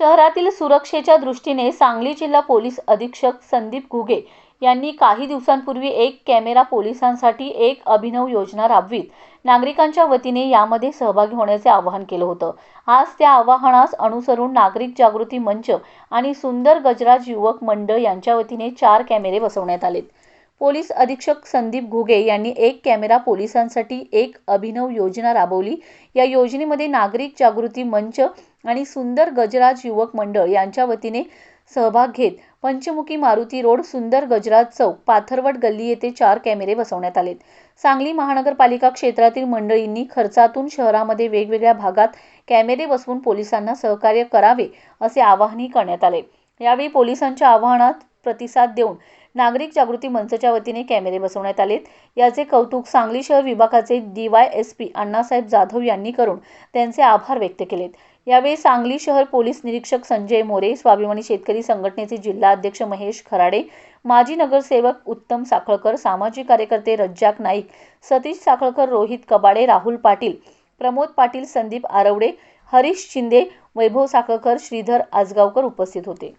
शहरातील सुरक्षेच्या दृष्टीने सांगली जिल्हा पोलीस अधीक्षक संदीप घुगे यांनी काही दिवसांपूर्वी एक कॅमेरा पोलिसांसाठी एक अभिनव योजना राबवित नागरिकांच्या वतीने यामध्ये सहभागी होण्याचे आवाहन केलं होतं। आज त्या आवाहनास अनुसरून नागरिक जागृती मंच आणि सुंदर गजराज युवक मंडळ यांच्या वतीने 4 कॅमेरे बसवण्यात आलेत। पोलीस अधीक्षक संदीप घुगे यांनी एक कॅमेरा पोलिसांसाठी एक अभिनव योजना राबवली। या योजनेमध्ये नागरिक जागृती मंच आणि सुंदर गजराज युवक मंडळ यांच्या वतीने सहभाग घेत पंचमुखी मारुती रोड, सुंदर गजराज चौक, पाथरवट गल्ली येथे 4 कॅमेरे बसवण्यात आलेत। सांगली महानगरपालिका क्षेत्रातील मंडळींनी खर्चातून शहरामध्ये वेगवेगळ्या भागात कॅमेरे बसवून पोलिसांना सहकार्य करावे असे आवाहनही करण्यात आले। यावेळी पोलिसांच्या आवाहनात प्रतिसाद देऊन नागरिक जागृती मंचच्या वतीने कॅमेरे बसवण्यात आलेत। याचे कौतुक सांगली शहर विभागाचे DYSP अण्णासाहेब जाधव यांनी करून त्यांचे आभार व्यक्त केलेत। यावेळी सांगली शहर पोलीस निरीक्षक संजय मोरे, स्वाभिमानी शेतकरी संघटनेचे जिल्हा अध्यक्ष महेश खराडे, माजी नगरसेवक उत्तम साखळकर, सामाजिक कार्यकर्ते रज्जाक नाईक, सतीश साखळकर, रोहित कबाडे, राहुल पाटील, प्रमोद पाटील, संदीप आरवडे, हरीश शिंदे, वैभव साखळकर, श्रीधर आजगावकर उपस्थित होते।